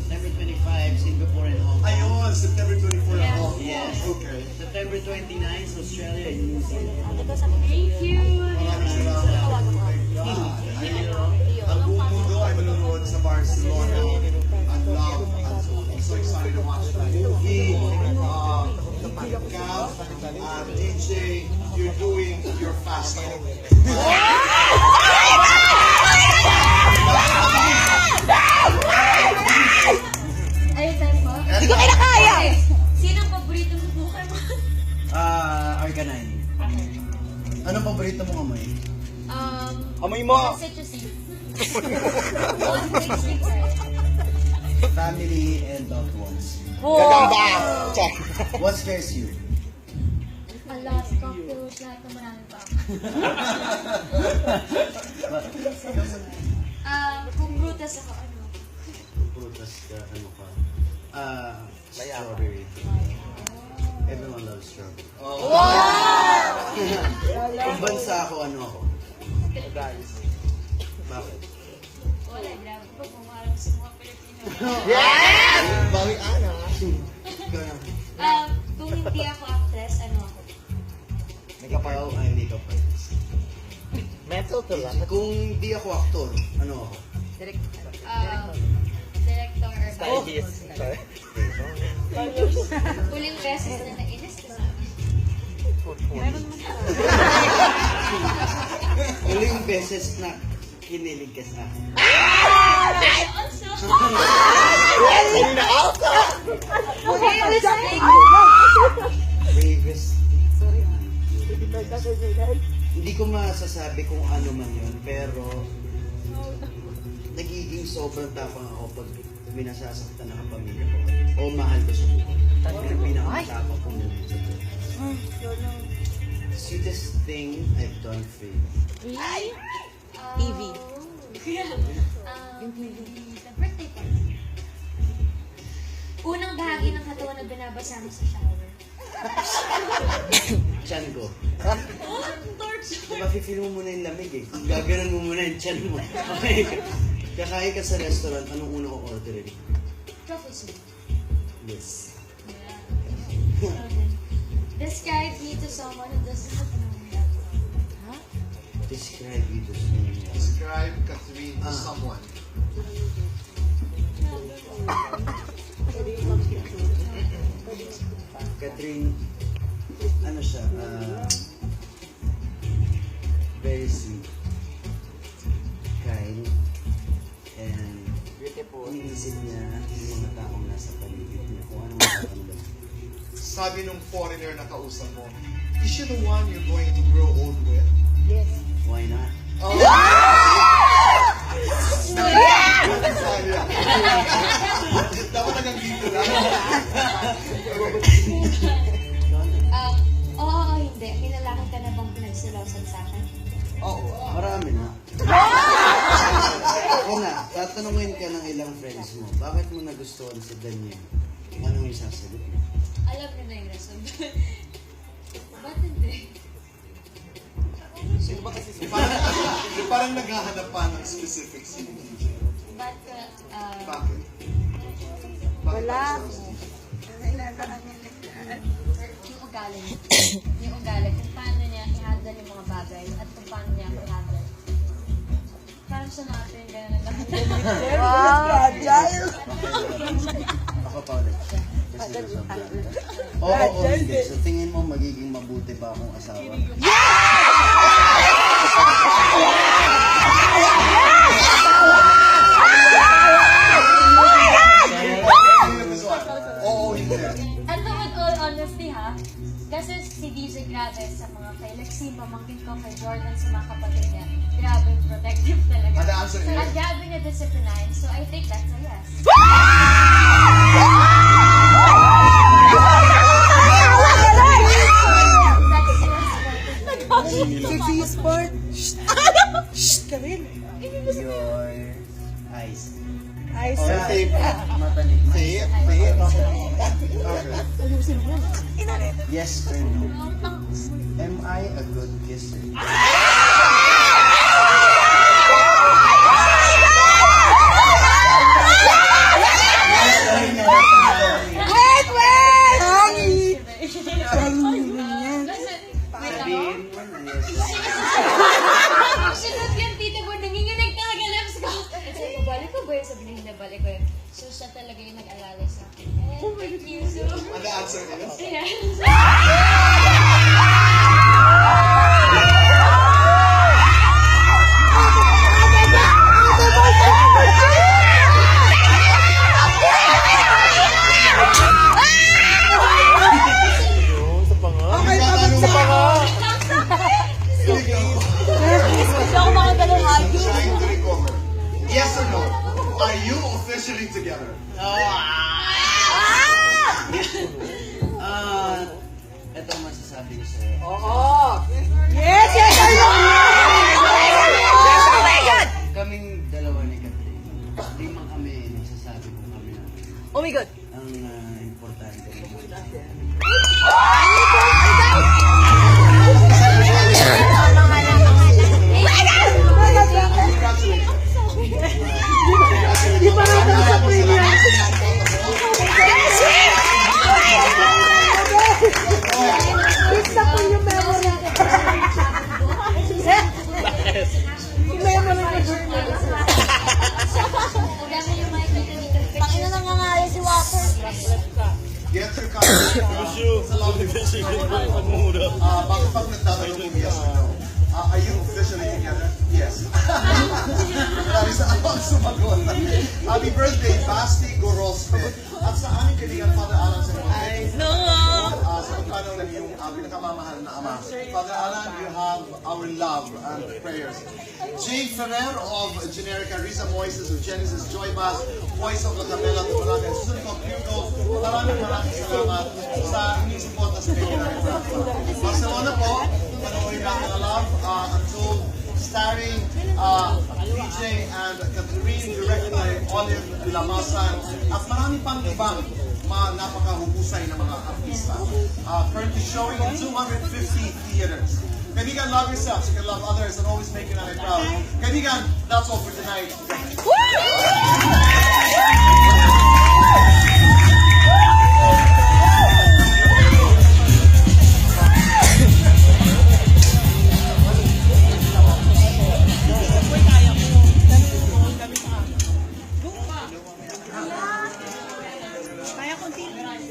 September 25, Singapore and Hong Kong. Ayun, September 24 Yeah. ako. Yes. Okay. September 29, Australia and New Zealand. Thank you. Maraming salamat. Ang buong mundo ay manonood sa Barcelona. At love. I'm so excited to watch that movie. Gav, DJ, you're doing your fast talk. Ayun tayo po. Hindi ko kinakaya! Sino ang paborito mo Pokemon? Arcanine. Anong paborito mong amoy? Amoy mo! Citrusy. One big secret. Family and loved ones. Gagamba! Check! What scares you? A lot, cocktails, lahat na marami pa. Kung brutas ako, ano? Prutas ka, ano ka? Strawberry. Everyone loves strawberry. Kung bansa ako, ano ako? Bakit? Wala, grabe po kung alam sa mga Pilipino. Yes! Bawi ana. Ikaw na. Kung hindi ako actress, ano ako? Ikaw ay makeup artist. Mental to lang. Kung di ako aktor, ano ako? Director or Stylist. Huling beses na nainis ka sa akin. Huling beses na kinilig ka sa akin. Hindi na alka! Okay, listening. Bravest. Hindi ko masasabi kung ano man yun, pero nagiging sobrang tapang ako pag minasasaktan ng pamilya ko o mahal ko sa buhay. Yun ang pinakamatapang kong moment sa buhay. Sweetest thing I've done for you. Evie. The birthday party. Unang bahagi ng katawan na binabasa mo sa shower. Tiyan ko. Torch! Diba, feel mo muna yung lamig eh. Gaganan mo muna yung tiyan mo. Okay. Kakain ka sa restaurant, anong una ko orderin? Truffle soup. Yes. Describe me to someone who does not know me. Describe you to someone. Describe Catherine to someone. Catherine, ano siya, very sweet, kind, and Beautiful. iniisip niya yung mga taong nasa paligid niya kung anong makakamdam. Sabi nung foreigner na kausap mo, is she the one you're going to grow old with? Why not? Oh! Dapat hanggang dito lang. Oo, hindi. May lalaki ka na bang pinagsilosan sa akin? Oo, marami na. Una, tatanungin ka ng ilang friends mo, bakit mo nagustuhan si Daniel? Anong isasagot mo? Alam niyo na yung rason. Ba't hindi? Sino ba kasi? Parang naghahanap pa ng specific scene. Ba't ka, Bakit? Wala. yung ugali niya. Yung ugali, kung paano niya i-handle yung mga bagay at kung paano niya i-handle. Parang siya natin yung gano'n na Wow! Agile! Ako pa ulit. Kasi nasabihan ka. Oo, hindi. So tingin mo magiging mabuti ba akong asawa? Oo, hindi. At with all honesty ha, kasi si DJ grabe sa mga kay Lexie, pamangkin ko kay Jordan sa mga kapatid niya, grabe protective talaga. Ano answer niya? At grabe na discipline, so I think that's a yes. That's Sexy sport! Shh! Karin! Your eyes. Ayos Or na. matanik. Say it, say it. Okay. Yes or no? Am I a good kisser? Yes. Okay, pagod sa ako. Gusto ko mga ganun hagi. Trying to recover. Yes or no? Are you officially together? Ito ang masasabi ko sa'yo. Yes, yes, or no? Yes, oh my God! Kaming dalawa ni Catherine, di man kami nagsasabi kung kami na. Oh my God. Ang importante. Di pa rin ako sa premiere. Fix up po yung memory. Yung memory ko dun. Pakina na nga si Water. Get your confidence. Sa love of bakit pag nagtatanong kung yes or no? Are you officially together? Yes. Marami sa abang sumagot. Happy birthday, Basti Gorospe. At sa aming kaibigan, Father Alan sa No! sa pagpanaw ng iyong pinakamamahal na ama. Father Alan, you have our love and prayers. Jay Ferrer of Generica, Risa Moises of Genesis, Joy Bass, Voice of La Capella, Tumalang, Susan Compugo, maraming salamat sa inyong support sa kaibigan. Barcelona po, panoorin natin na love, until starring DJ and Catherine, directed by Olive Lamasan, at marami pang ibang napakahubusay na mga artista. Currently showing in 250 theaters. Kaibigan, love yourself, you can love others, and always make your nanay proud. Kaibigan, that's all for tonight. Woo!